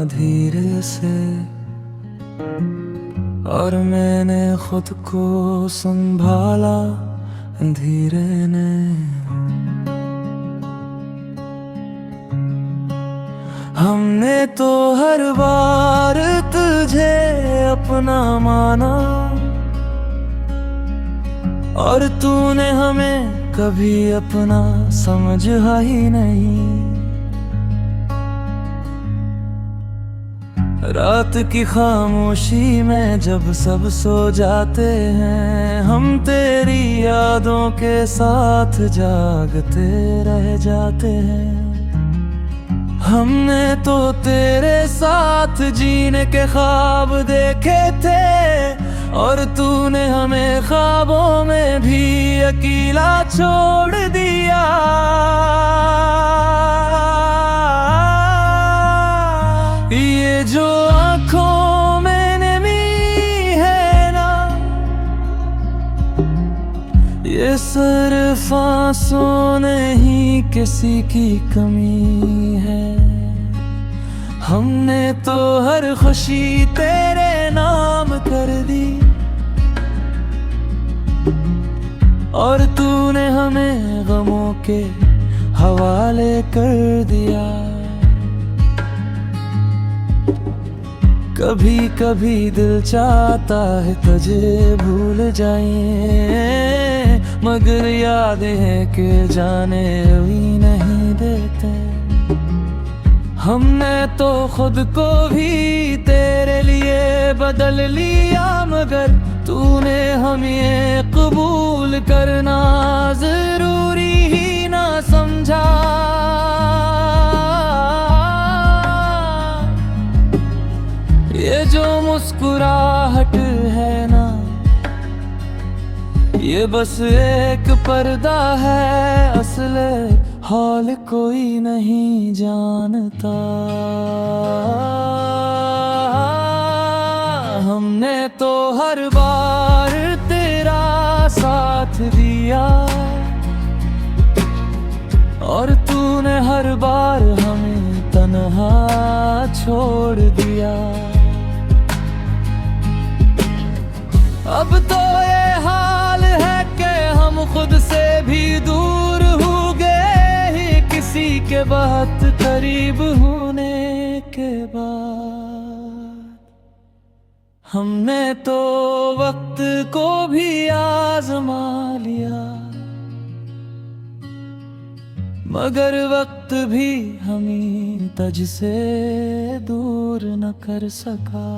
धीरे से, और मैंने खुद को संभाला धीरे ने। हमने तो हर बार तुझे अपना माना, और तूने हमें कभी अपना समझा ही नहीं। रात की खामोशी में जब सब सो जाते हैं, हम तेरी यादों के साथ जागते रह जाते हैं। हमने तो तेरे साथ जीने के ख्वाब देखे थे, और तूने हमें ख्वाबों में भी अकेला छोड़ दिया। ये जो आँखों में नमी है ना, ये सिर्फ आंसू नहीं किसी की कमी है। हमने तो हर खुशी तेरे नाम कर दी, और तूने हमें गमों के हवाले कर दिया। कभी कभी दिल चाहता है तुझे भूल जाए, मगर यादें हैं कि जाने भी नहीं देते। हमने तो खुद को भी तेरे लिए बदल लिया, मगर तूने हम ये कबूल करना जरूरी ही ना समझा। ये जो मुस्कुराहट है ना, ये बस एक पर्दा है, असल हाल कोई नहीं जानता। हमने तो हर बार तेरा साथ दिया, और तूने हर बार हमें तन्हा छोड़ दिया। अब तो ये हाल है कि हम खुद से भी दूर हो गए ही, किसी के बहुत करीब होने के बाद। हमने तो वक्त को भी आजमा लिया, मगर वक्त भी हमें तुझसे दूर न कर सका।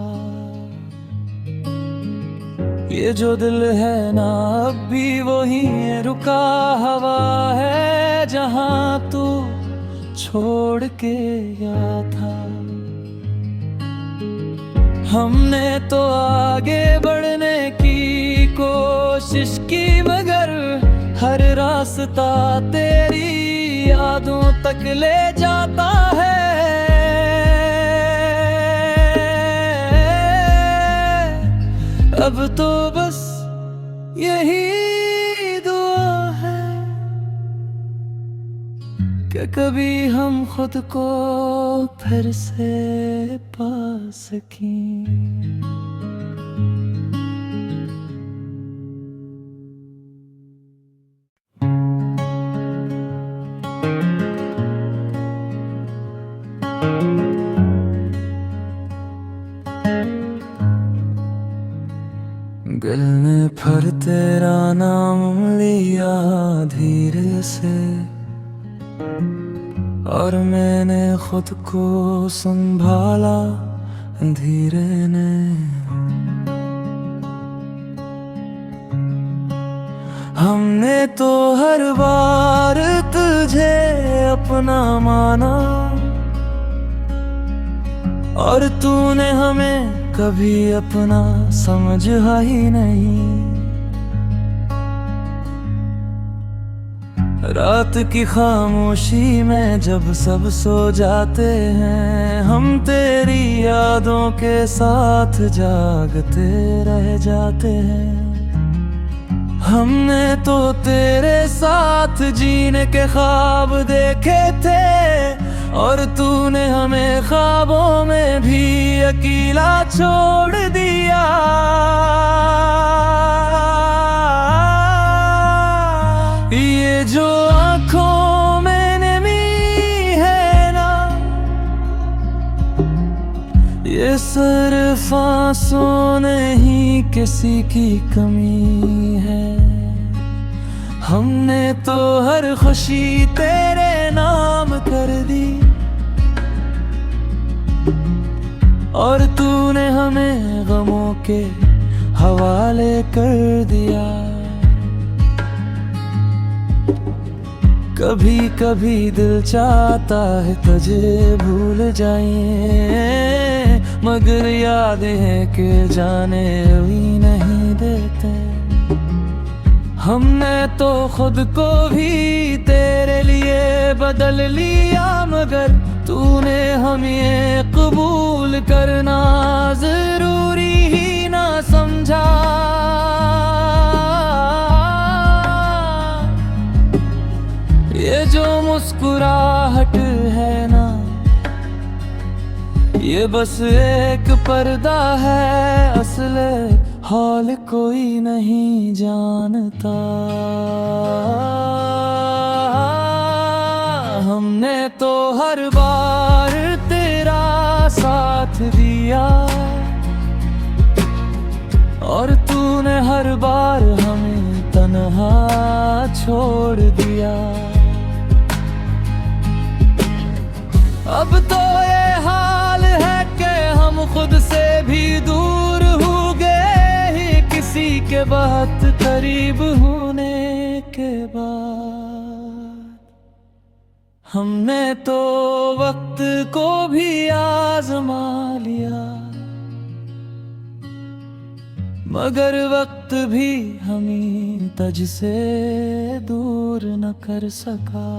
ये जो दिल है ना, अब भी वही रुका हवा है, जहां तू छोड़ के गया था। हमने तो आगे बढ़ने की कोशिश की, मगर हर रास्ता तेरी यादों तक ले जाता है। अब तो बस यही दुआ है कि कभी हम खुद को फिर से पा सकें। दिल ने फिर तेरा नाम लिया धीरे से, और मैंने खुद को संभाला धीरे ने। हमने तो हर बार तुझे अपना माना, और तूने हमें कभी अपना समझा ही नहीं। रात की खामोशी में जब सब सो जाते हैं, हम तेरी यादों के साथ जागते रह जाते हैं। हमने तो तेरे साथ जीने के ख्वाब देखे थे, और तूने हमें ख्वाबों में में भी अकेला छोड़ दिया। ये जो आँखों में नमी है ना, ये सिर्फ आंसू नहीं किसी की कमी है। हमने तो हर खुशी तेरे नाम कर दी, और तूने हमें गमों के हवाले कर दिया। कभी कभी दिल चाहता है तुझे भूल जाए, मगर यादें के जाने भी नहीं देते। हमने तो खुद को भी तेरे लिए बदल लिया, मगर तूने हमें कबूल करना जरूरी ही ना समझा। ये जो मुस्कुराहट है ना, ये बस एक पर्दा है, असले हाल कोई नहीं जानता। हमने तो हर बार तेरा साथ दिया, और तूने हर बार हमें तन्हा छोड़ दिया। अब तो ये हाल है कि हम खुद से भी दूर हो गए ही, किसी के बहुत करीब होने के बाद। हमने तो वक्त को भी आजमा लिया, मगर वक्त भी हमें तुझसे दूर न कर सका।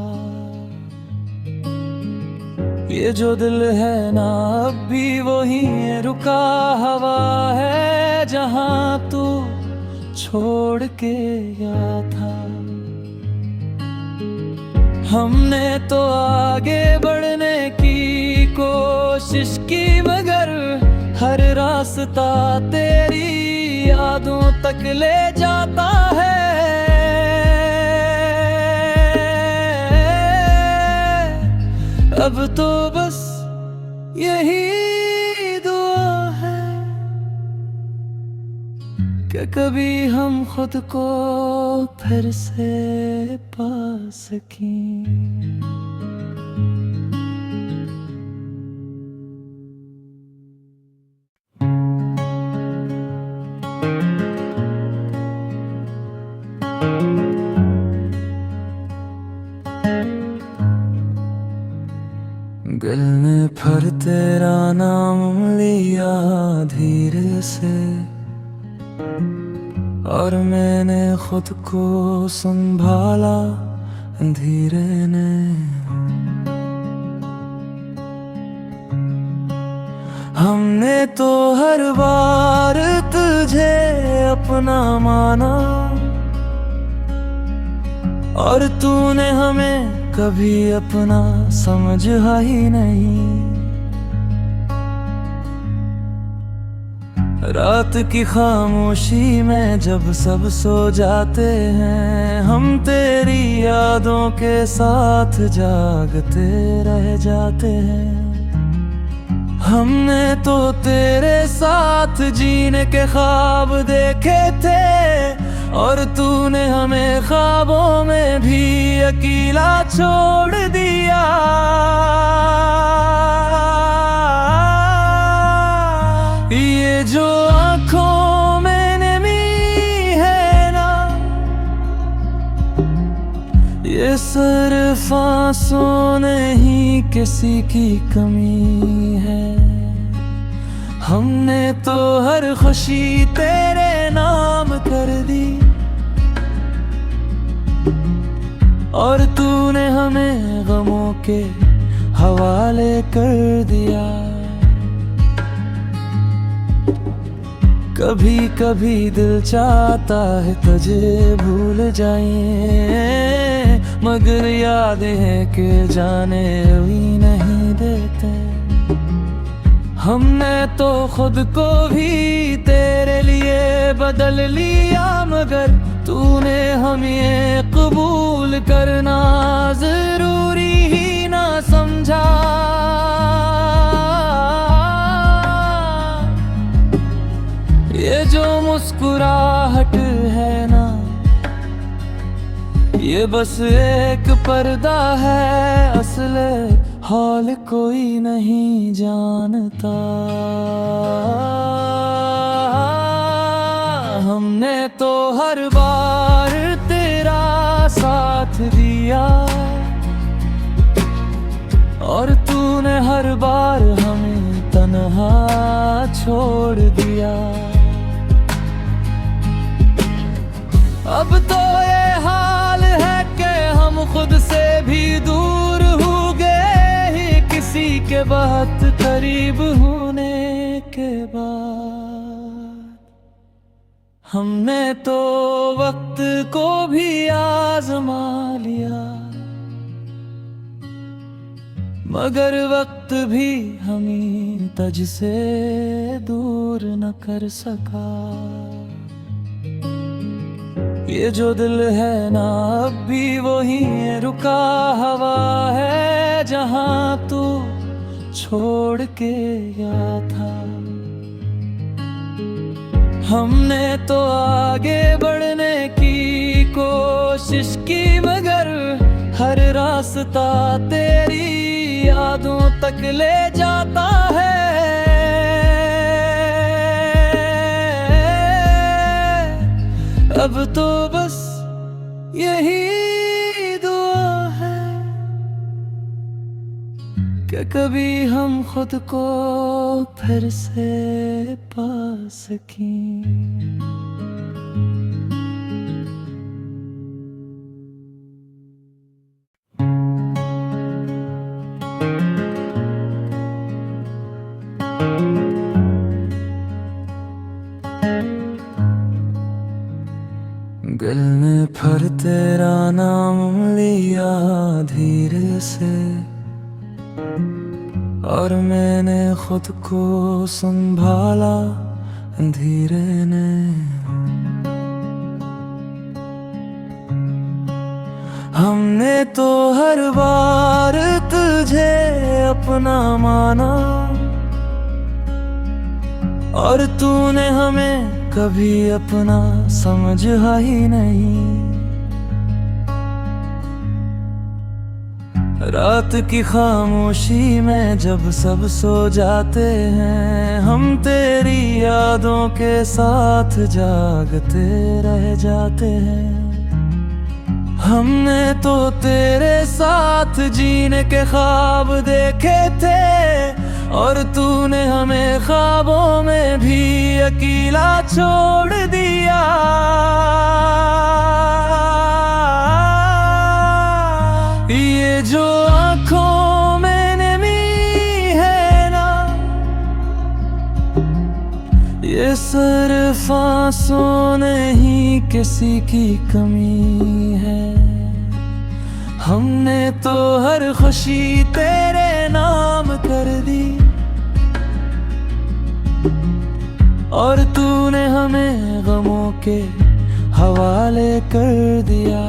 ये जो दिल है ना, अब भी वही रुका हवा है, जहां तू छोड़ के गया था। हमने तो आगे बढ़ने की कोशिश की, मगर हर रास्ता तेरी यादों तक ले जाता है। अब तो बस यही दुआ है कि कभी हम खुद को फिर से पा सकें। दिल ने फिर तेरा नाम लिया धीरे से, और मैंने खुद को संभाला धीरे ने। हमने तो हर बार तुझे अपना माना, और तूने हमें कभी अपना समझा ही नहीं। रात की खामोशी में जब सब सो जाते हैं, हम तेरी यादों के साथ जागते रह जाते हैं। हमने तो तेरे साथ जीने के ख्वाब देखे थे, और तूने हमें ख्वाबों में भी अकेला छोड़ दिया। ये जो आँखों में नमी है ना, ये सिर्फ आंसू नहीं किसी की कमी है। हमने तो हर खुशी तेरे नाम कर दी, और तूने हमें गमों के हवाले कर दिया। कभी कभी दिल चाहता है तुझे भूल जाए, मगर यादें के जाने भी नहीं देते। हमने तो खुद को भी तेरे लिए बदल लिया, मगर तूने हमें कबूल करना जरूरी ही ना समझा। ये जो मुस्कुराहट है ना, ये बस एक पर्दा है, असले हाल कोई नहीं जानता। हमने तो हर बार तेरा साथ दिया, और तूने हर बार हमें तन्हा छोड़ दिया। अब तो ये हाल है कि हम खुद से भी दूर हो गए ही, किसी के बहुत करीब होने के बाद। हमने तो वक्त को भी आजमा लिया, मगर वक्त भी हमें तुझ से दूर न कर सका। ये जो दिल है ना, अब भी वही रुका हवा है, जहां तू छोड़ के गया था। हमने तो आगे बढ़ने की कोशिश की, मगर हर रास्ता तेरी यादों तक ले जाता है। अब तो बस यही दुआ है कि कभी हम खुद को फिर से पा सकें। दिल ने फिर तेरा नाम लिया धीरे से, और मैंने खुद को संभाला धीरे ने। हमने तो हर बार तुझे अपना माना, और तूने हमें कभी अपना समझा ही नहीं। रात की खामोशी में जब सब सो जाते हैं, हम तेरी यादों के साथ जागते रह जाते हैं। हमने तो तेरे साथ जीने के ख्वाब देखे थे, और तूने हमें ख्वाबों में भी अकेला छोड़ दिया। ये जो आँखों में नमी है ना, ये सिर्फ आंसू नहीं किसी की कमी है। हमने तो हर खुशी तेरे नाम कर दी, और तूने हमें गमों के हवाले कर दिया।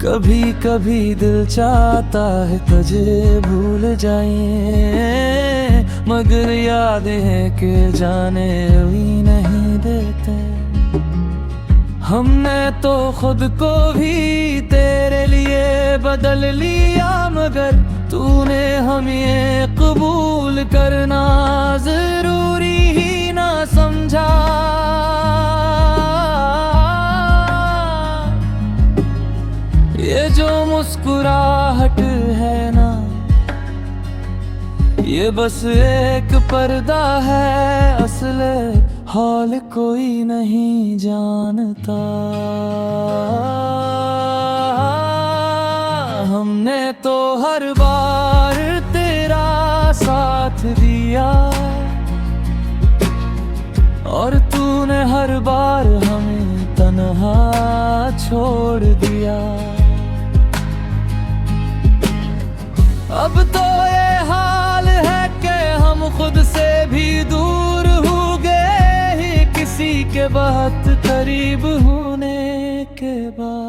कभी कभी दिल चाहता है तुझे भूल जाए, मगर यादें के जाने भी नहीं देते। हमने तो खुद को भी तेरे लिए बदल लिया, मगर तूने हमें कबूल करना जरूरी ही ना समझा। ये जो मुस्कुराहट है ना, ये बस एक पर्दा है, असले हाल कोई नहीं जानता। हमने तो हर बार तेरा साथ दिया, और तूने हर बार हमें तन्हा छोड़ दिया। अब तो ये हाल है कि हम खुद से भी दूर हो गए ही किसी के बहुत करीब होने के बाद।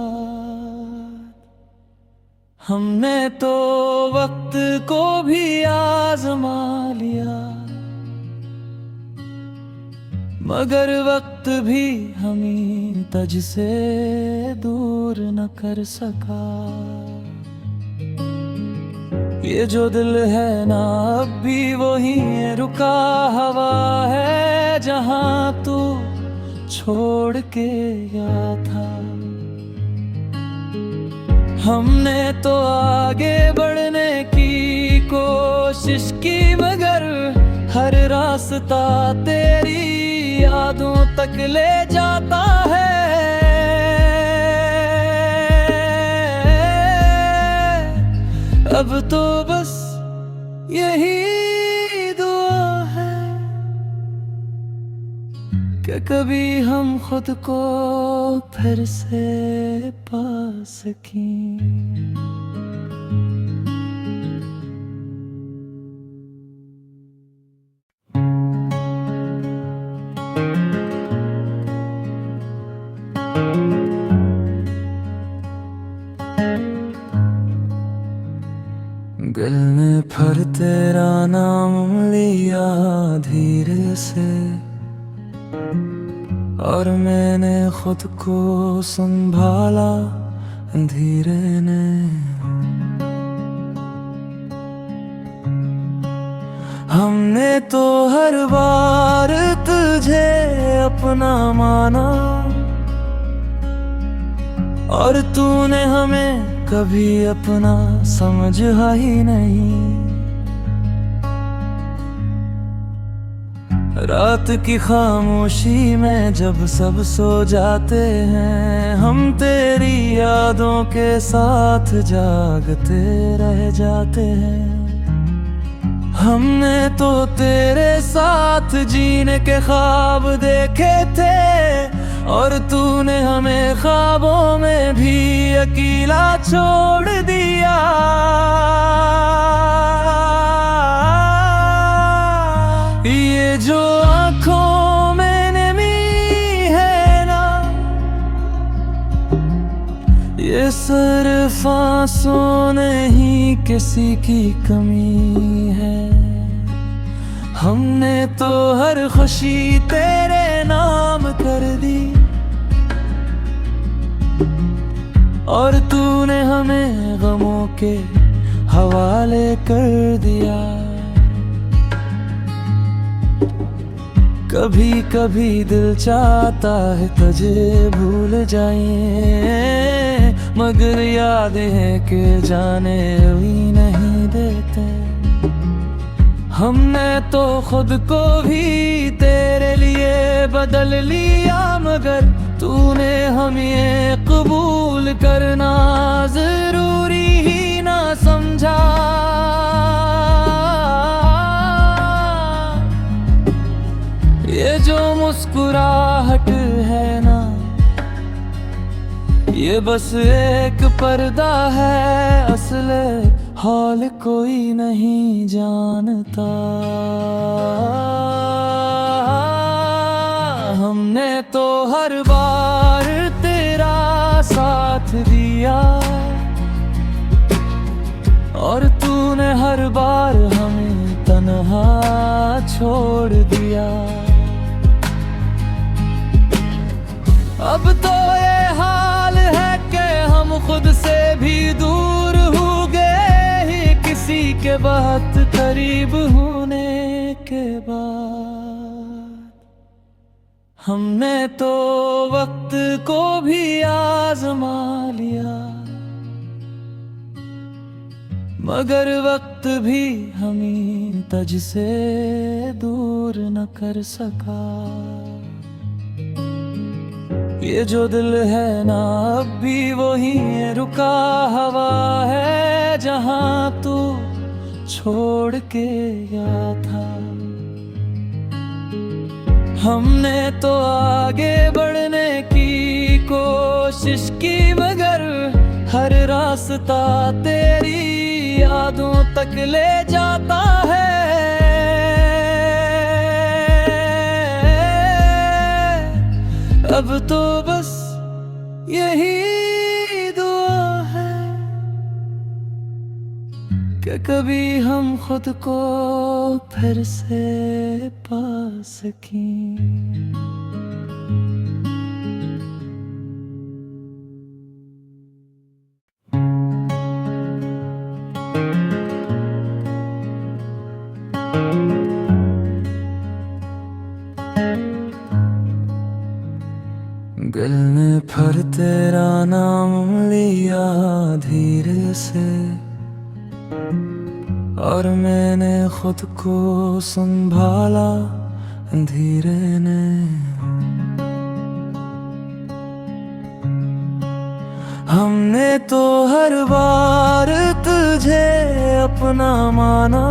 हमने तो वक्त को भी आजमा लिया, मगर वक्त भी हमें तुझ से दूर न कर सका। ये जो दिल है ना अब भी वही रुका हवा है जहां तू छोड़ के गया था। हमने तो आगे बढ़ने की कोशिश की, मगर हर रास्ता तेरी यादों तक ले जाता है। अब तो बस यही दुआ है कि कभी हम खुद को फिर से पा सकें। दिल ने फिर तेरा नाम लिया धीरे से, और मैंने खुद को संभाला धीरे ने। हमने तो हर बार तुझे अपना माना, और तूने हमें कभी अपना समझा ही नहीं। रात की खामोशी में जब सब सो जाते हैं, हम तेरी यादों के साथ जागते रह जाते हैं। हमने तो तेरे साथ जीने के ख्वाब देखे थे, और तूने हमें ख्वाबों में भी अकेला छोड़ दिया। ये जो आँखों में नमी है ना, ये सिर्फ आंसू नहीं किसी की कमी है। हमने तो हर खुशी तेरे नाम कर दी, और तूने हमें गमों के हवाले कर दिया। कभी कभी दिल चाहता है तुझे भूल जाए, मगर यादें के जाने भी नहीं देते। हमने तो खुद को भी तेरे लिए बदल लिया, मगर तूने हमें कबूल करना जरूरी ही ना समझा। ये जो मुस्कुराहट है ना, ये बस एक पर्दा है, असले हाल कोई नहीं जानता। हमने तो हर बार तेरा साथ दिया, और तूने हर बार हमें तन्हा छोड़ दिया। अब तो ये हाल है कि हम खुद से भी दूर हो गए ही किसी के बहुत करीब होने के बाद। हमने तो वक्त को भी आजमा लिया, मगर वक्त भी हमें तुझ से दूर न कर सका। ये जो दिल है ना अब भी वही रुका हवा है जहां तू छोड़ के गया था। हमने तो आगे बढ़ने की कोशिश की, मगर हर रास्ता तेरी यादों तक ले जाता है। अब तो बस यही दुआ है कि कभी हम खुद को फिर से पा सकें। दिल ने फिर तेरा नाम लिया धीरे से, और मैंने खुद को संभाला धीरे ने। हमने तो हर बार तुझे अपना माना,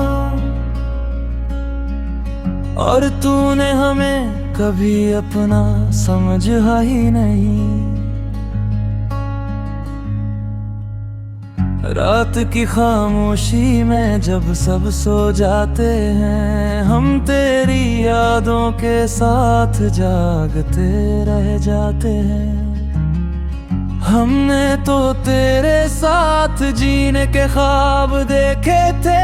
और तूने हमें कभी अपना समझा ही नहीं। रात की खामोशी में जब सब सो जाते हैं, हम तेरी यादों के साथ जागते रह जाते हैं। हमने तो तेरे साथ जीने के ख्वाब देखे थे,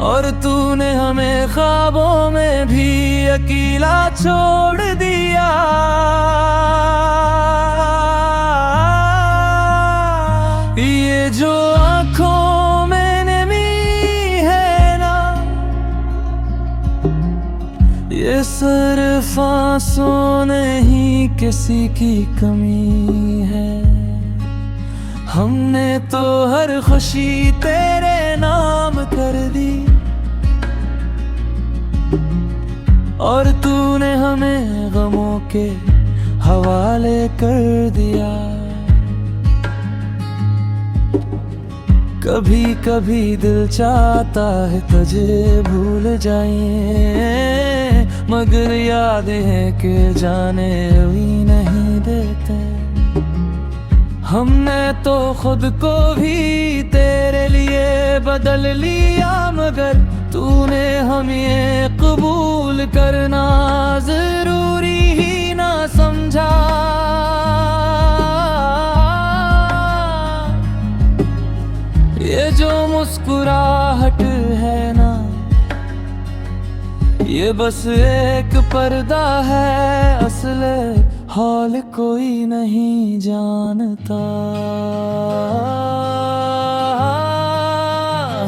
और तूने हमें ख्वाबों में भी अकेला छोड़ दिया। ये जो आँखों में नमी है ना, ये सिर्फ आंसू नहीं किसी की कमी है। हमने तो हर खुशी तेरे नाम कर दी, और तूने हमें गमों के हवाले कर दिया। कभी कभी दिल चाहता है तुझे भूल जाए, मगर यादें हैं कि जाने भी नहीं देते। हमने तो खुद को भी तेरे लिए बदल लिया, मगर तूने हमें कबूल करना जरूरी ही ना समझा। ये जो मुस्कुराहट है ना, ये बस एक पर्दा है, असल हाल कोई नहीं जानता।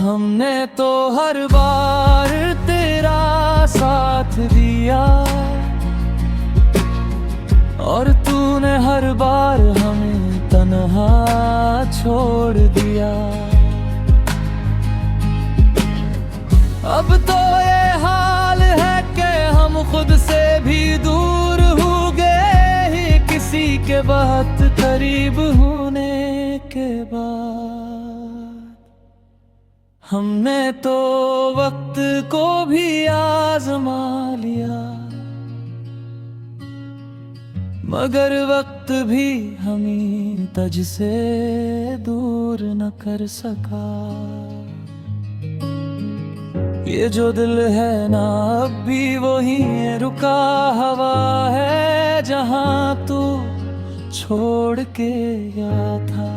हमने तो हर बार तेरा साथ दिया, और तूने हर बार हमें तन्हा छोड़ दिया। अब तो ये हाल है कि हम खुद से भी दूर हो गए, किसी के बहुत करीब होने के बाद। हमने तो वक्त को भी आजमा लिया, मगर वक्त भी हमें तुझ से दूर न कर सका। ये जो दिल है ना, अब भी वही रुका हवा है, जहां तू छोड़ के गया था।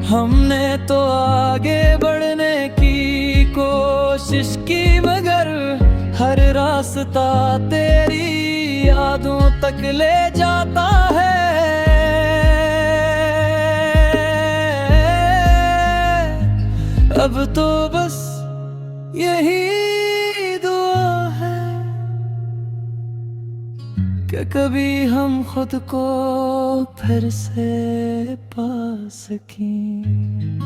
हमने तो आगे बढ़ने की कोशिश की, मगर हर रास्ता तेरी यादों तक ले जाता है। अब तो बस यही दुआ है कि कभी हम खुद को फिर से पा सकें।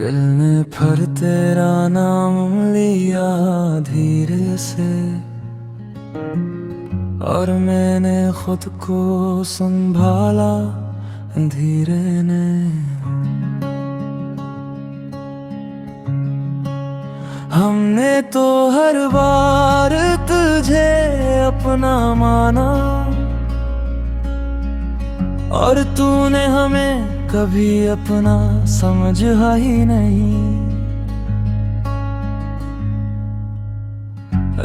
दिल ने फिर तेरा नाम लिया धीरे से, और मैंने खुद को संभाला धीरे ने। हमने तो हर बार तुझे अपना माना और तूने हमें कभी अपना समझा ही नहीं।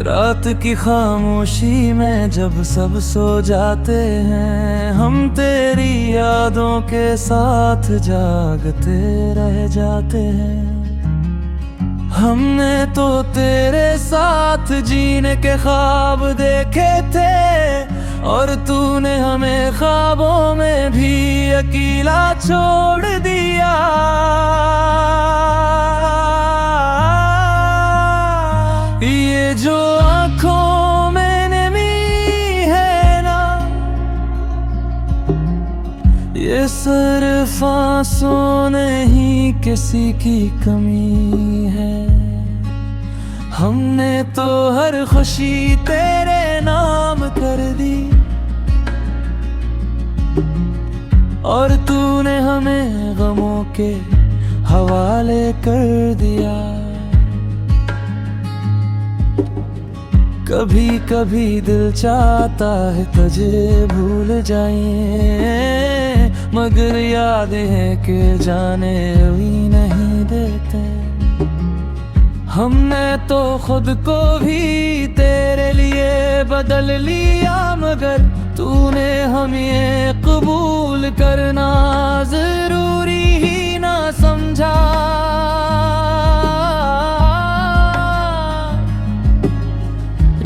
रात की खामोशी में जब सब सो जाते हैं, हम तेरी यादों के साथ जागते रह जाते हैं। हमने तो तेरे साथ जीने के ख्वाब देखे थे और तूने हमें ख्वाबों में भी अकेला छोड़ दिया। ये जो आँखों में नमी है ना, ये सिर्फ आंसू नहीं किसी की कमी है। हमने तो हर खुशी तेरे नाम कर दी और तूने हमें गमों के हवाले कर दिया। कभी कभी दिल चाहता है तुझे भूल जाए, मगर यादें हैं कि जाने भी नहीं देते। हमने तो खुद को भी तेरे लिए बदल लिया, मगर तूने हमें ये कबूल करना जरूरी ही ना समझा।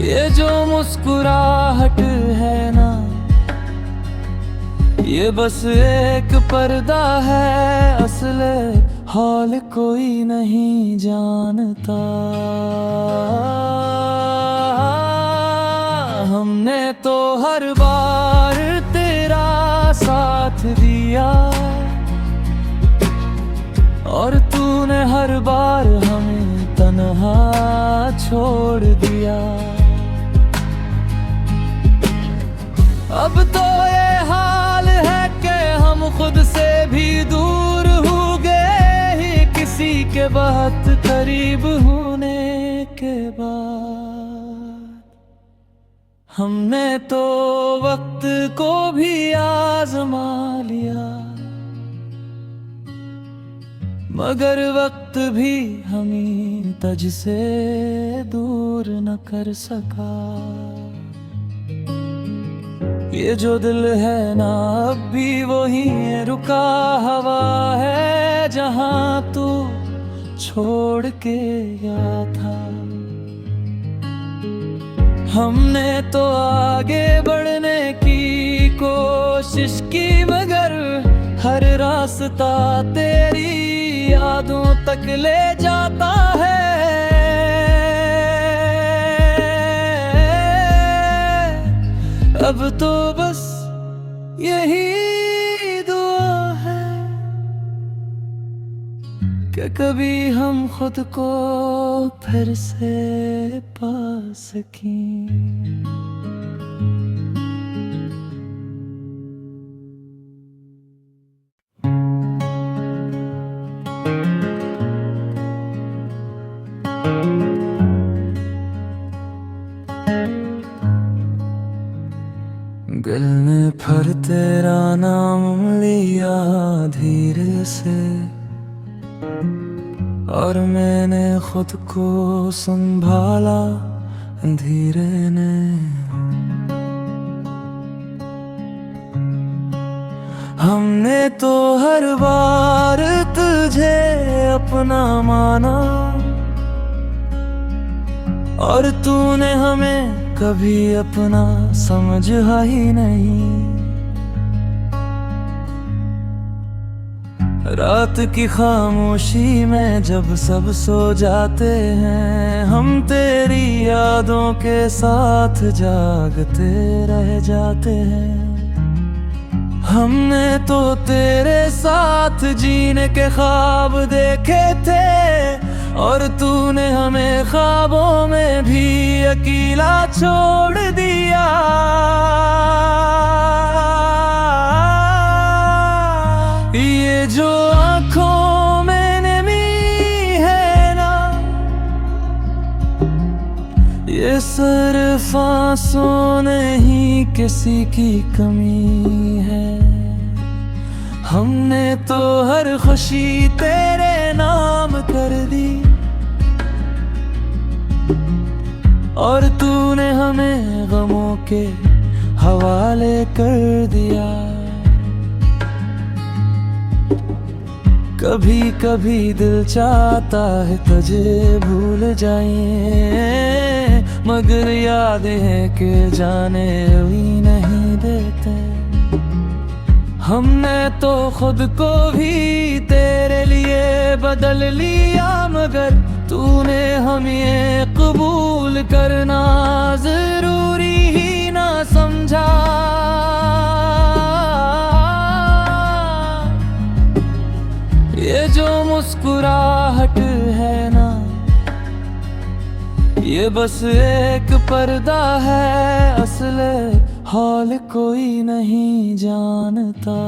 ये जो मुस्कुराहट है ना, ये बस एक पर्दा है, असल हाल कोई नहीं जानता। हमने तो हर बार तेरा साथ दिया और तूने हर बार हमें तन्हा छोड़ दिया। अब तो ये हाल है कि हम खुद से भी दूर हो गए, किसी के बहुत करीब होने के बाद। हमने तो वक्त को भी आजमा लिया, मगर वक्त भी हमें तुझसे दूर न कर सका। ये जो दिल है ना अब भी वही रुका हवा है, जहां तू छोड़ के गया था। हमने तो आगे बढ़ने की कोशिश की, मगर हर रास्ता तेरी यादों तक ले जाता है। अब तो बस यही दुआ है कि कभी हम खुद को फिर से पा सकें। दिल ने फिर तेरा नाम लिया धीरे से और मैंने खुद को संभाला धीरे ने। हमने तो हर बार तुझे अपना माना और तूने हमें कभी अपना समझा ही नहीं। रात की खामोशी में जब सब सो जाते हैं, हम तेरी यादों के साथ जागते रह जाते हैं। हमने तो तेरे साथ जीने के ख्वाब देखे थे और तूने हमें ख्वाबों में भी अकेला छोड़ दिया। ये जो आँखों में नमी है ना, ये सिर्फ आंसू नहीं किसी की कमी है। हमने तो हर खुशी तेरे नाम कर दी, और तूने हमें गमों के हवाले कर दिया। कभी कभी दिल चाहता है तुझे भूल जाए, मगर यादें के जाने भी नहीं देते। हमने तो खुद को भी तेरे लिए बदल लिया, मगर तूने हमें कबूल करना जरूरी ही ना समझा। ये जो मुस्कुराहट है ना, ये बस एक पर्दा है, असले हाल कोई नहीं जानता।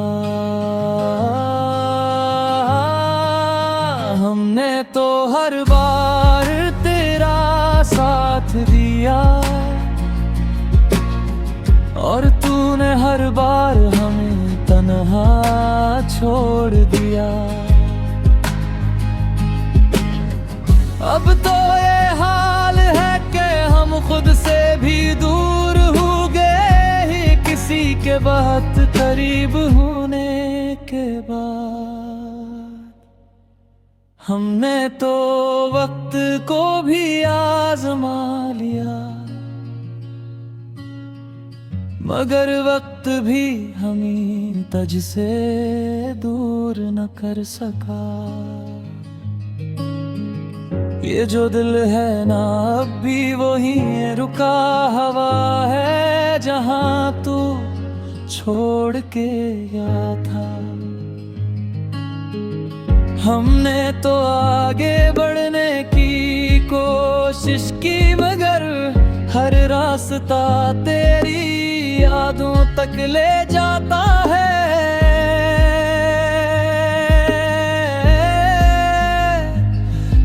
हमने तो हर बार तेरा साथ दिया, और तूने हर बार हमें तन्हा छोड़ दिया। अब तो ये हाल है कि हम खुद से भी दूर हो गए ही, किसी के बहुत करीब होने के बाद। हमने तो वक्त को भी आजमा लिया, मगर वक्त भी हमें तुझसे दूर न कर सका। ये जो दिल है ना, अब भी वही रुका हवा है, जहां तू छोड़ के गया था। हमने तो आगे बढ़ने की कोशिश की, मगर हर रास्ता तेरी यादों तक ले जाता है।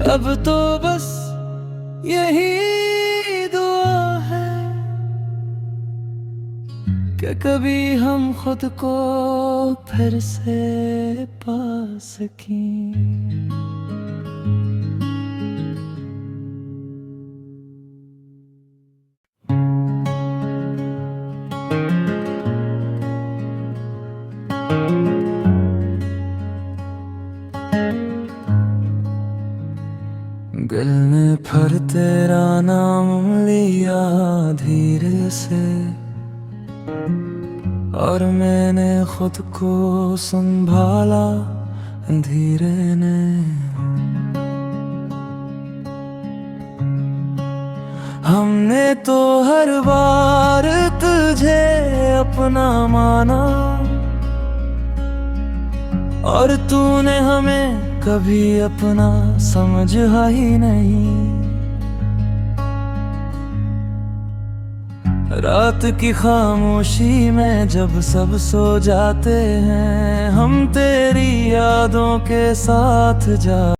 अब तो बस यही दुआ है कि कभी हम खुद को फिर से पा सकें। दिल ने फिर तेरा नाम लिया धीरे से, और मैंने खुद को संभाला धीरे ने। हमने तो हर बार तुझे अपना माना, और तूने हमें कभी अपना समझा ही नहीं। रात की खामोशी में जब सब सो जाते हैं, हम तेरी यादों के साथ जा